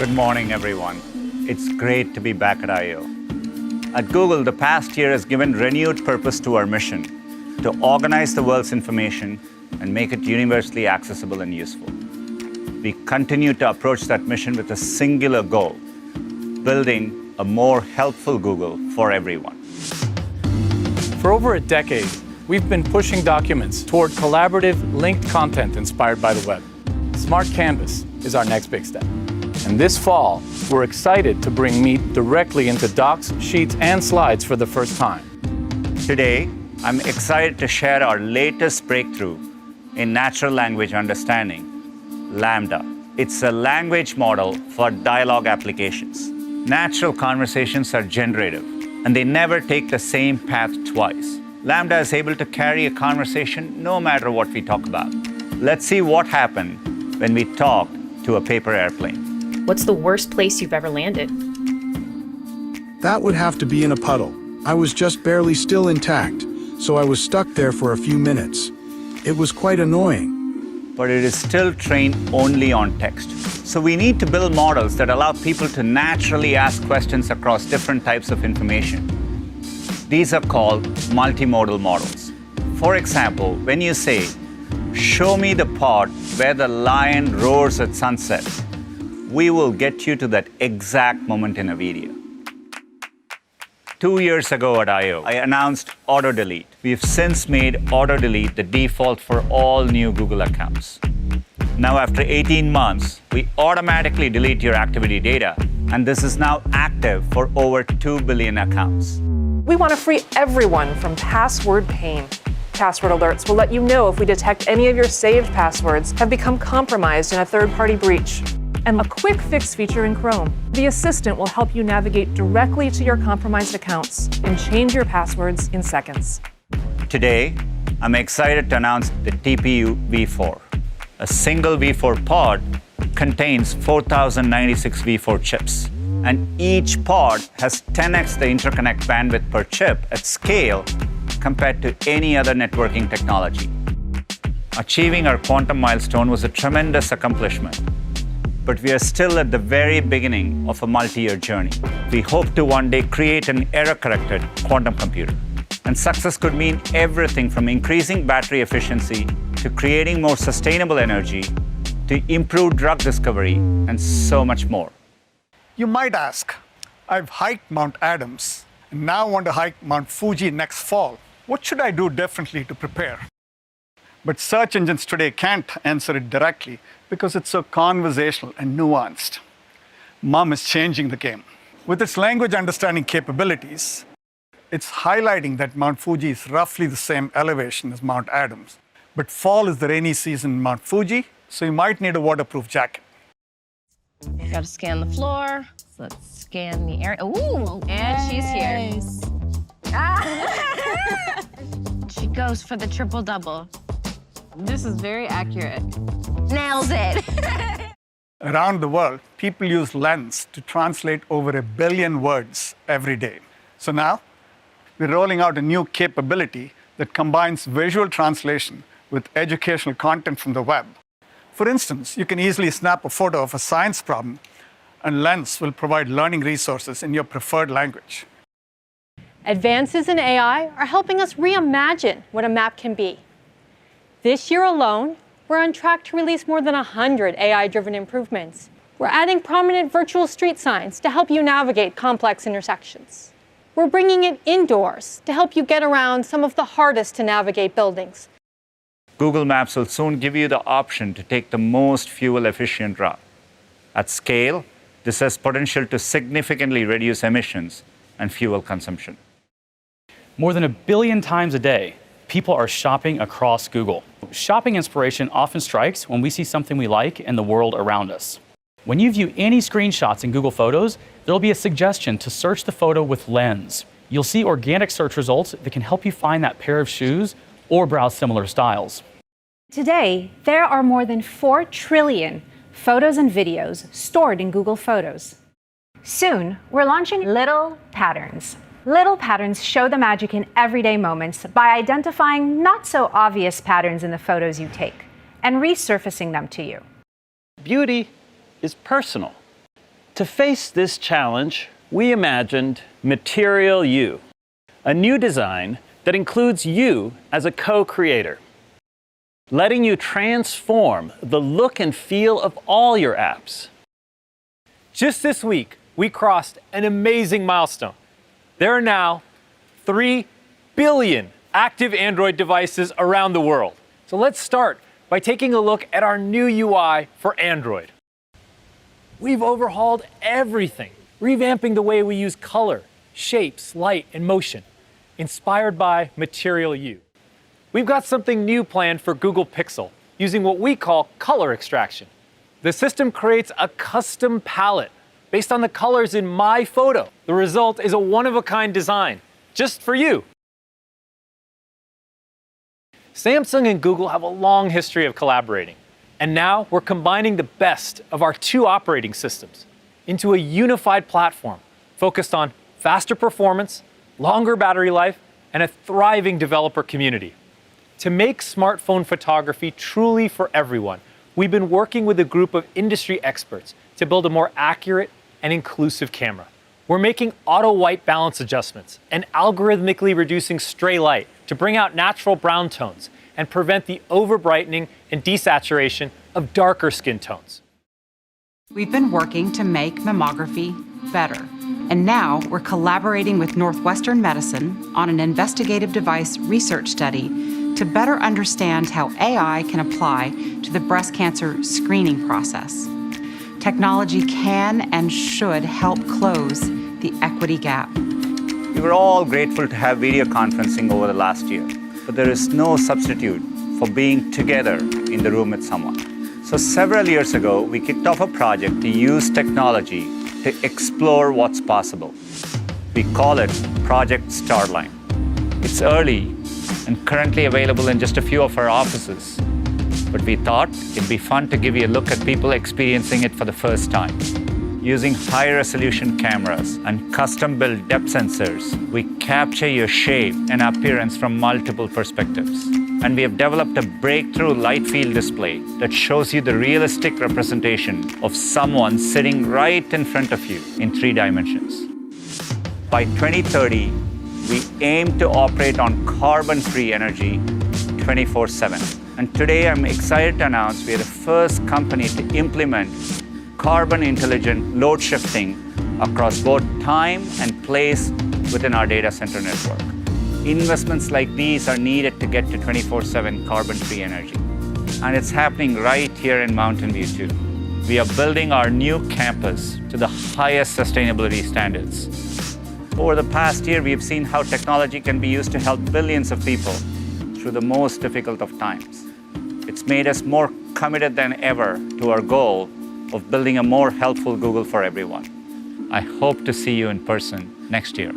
Good morning, everyone. It's great to be back at I/O. At Google, the past year has given renewed purpose to our mission to organize the world's information and make it universally accessible and useful. We continue to approach that mission with a singular goal: building a more helpful Google for everyone. For over a decade, we've been pushing documents toward collaborative, linked content inspired by the web. Smart Canvas is our next big step. And this fall, we're excited to bring Meet directly into docs, sheets, and slides for the first time. Today, I'm excited to share our latest breakthrough in natural language understanding, Lambda. It's a language model for dialogue applications. Natural conversations are generative, and they never take the same path twice. Lambda is able to carry a conversation no matter what we talk about. Let's see what happened when we talked to a paper airplane. What's the worst place you've ever landed? That would have to be in a puddle. I was just barely still intact, so I was stuck there for a few minutes. It was quite annoying. But it is still trained only on text. So we need to build models that allow people to naturally ask questions across different types of information. These are called multimodal models. For example, when you say, "Show me the part where the lion roars at sunset," we will get you to that exact moment in a video. 2 years ago at I/O, I announced Auto Delete. We've since made Auto Delete the default for all new Google accounts. Now, after 18 months, we automatically delete your activity data, and this is now active for over 2 billion accounts. We want to free everyone from password pain. Password alerts will let you know if we detect any of your saved passwords have become compromised in a third-party breach. And a quick fix feature in Chrome. The assistant will help you navigate directly to your compromised accounts and change your passwords in seconds. Today, I'm excited to announce the TPU v4. A single v4 pod contains 4,096 v4 chips, and each pod has 10x the interconnect bandwidth per chip at scale compared to any other networking technology. Achieving our quantum milestone was a tremendous accomplishment, but we are still at the very beginning of a multi-year journey. We hope to one day create an error-corrected quantum computer. And success could mean everything from increasing battery efficiency to creating more sustainable energy to improved drug discovery and so much more. You might ask, I've hiked Mount Adams and now want to hike Mount Fuji next fall. What should I do differently to prepare? But search engines today can't answer it directly because it's so conversational and nuanced. Mum is changing the game. With its language understanding capabilities, it's highlighting that Mount Fuji is roughly the same elevation as Mount Adams. But fall is the rainy season in Mount Fuji, so you might need a waterproof jacket. You gotta scan the floor. So let's scan the area. Ooh, and she's here. Ah. She goes for the triple-double. This is very accurate. Nails it. Around the world, people use Lens to translate over 1 billion words every day. So now, we're rolling out a new capability that combines visual translation with educational content from the web. For instance, you can easily snap a photo of a science problem, and Lens will provide learning resources in your preferred language. Advances in AI are helping us reimagine what a map can be. This year alone, we're on track to release more than 100 AI-driven improvements. We're adding prominent virtual street signs to help you navigate complex intersections. We're bringing it indoors to help you get around some of the hardest to navigate buildings. Google Maps will soon give you the option to take the most fuel-efficient route. At scale, this has potential to significantly reduce emissions and fuel consumption. More than 1 billion times a day, people are shopping across Google. Shopping inspiration often strikes when we see something we like in the world around us. When you view any screenshots in Google Photos, there'll be a suggestion to search the photo with Lens. You'll see organic search results that can help you find that pair of shoes or browse similar styles. Today, there are more than 4 trillion photos and videos stored in Google Photos. Soon, we're launching Little Patterns. Little patterns show the magic in everyday moments by identifying not-so-obvious patterns in the photos you take and resurfacing them to you. Beauty is personal. To face this challenge, we imagined Material You, a new design that includes you as a co-creator, letting you transform the look and feel of all your apps. Just this week, we crossed an amazing milestone. There are now 3 billion active Android devices around the world. So let's start by taking a look at our new UI for Android. We've overhauled everything, revamping the way we use color, shapes, light, and motion, inspired by Material You. We've got something new planned for Google Pixel, using what we call color extraction. The system creates a custom palette based on the colors in my photo. The result is a one-of-a-kind design, just for you. Samsung and Google have a long history of collaborating, and now we're combining the best of our 2 operating systems into a unified platform focused on faster performance, longer battery life, and a thriving developer community. To make smartphone photography truly for everyone, we've been working with a group of industry experts to build a more accurate and inclusive camera. We're making auto white balance adjustments and algorithmically reducing stray light to bring out natural brown tones and prevent the over-brightening and desaturation of darker skin tones. We've been working to make mammography better. And now we're collaborating with Northwestern Medicine on an investigative device research study to better understand how AI can apply to the breast cancer screening process. Technology can and should help close the equity gap. We were all grateful to have video conferencing over the last year, but there is no substitute for being together in the room with someone. So several years ago, we kicked off a project to use technology to explore what's possible. We call it Project Starline. It's early and currently available in just a few of our offices, but we thought it'd be fun to give you a look at people experiencing it for the first time. Using high-resolution cameras and custom-built depth sensors, we capture your shape and appearance from multiple perspectives. And we have developed a breakthrough light field display that shows you the realistic representation of someone sitting right in front of you in 3 dimensions. By 2030, we aim to operate on carbon-free energy 24/7. And today, I'm excited to announce we are the first company to implement carbon-intelligent load shifting across both time and place within our data center network. Investments like these are needed to get to 24/7 carbon-free energy. And it's happening right here in Mountain View, too. We are building our new campus to the highest sustainability standards. Over the past year, we have seen how technology can be used to help billions of people through the most difficult of times. It's made us more committed than ever to our goal of building a more helpful Google for everyone. I hope to see you in person next year.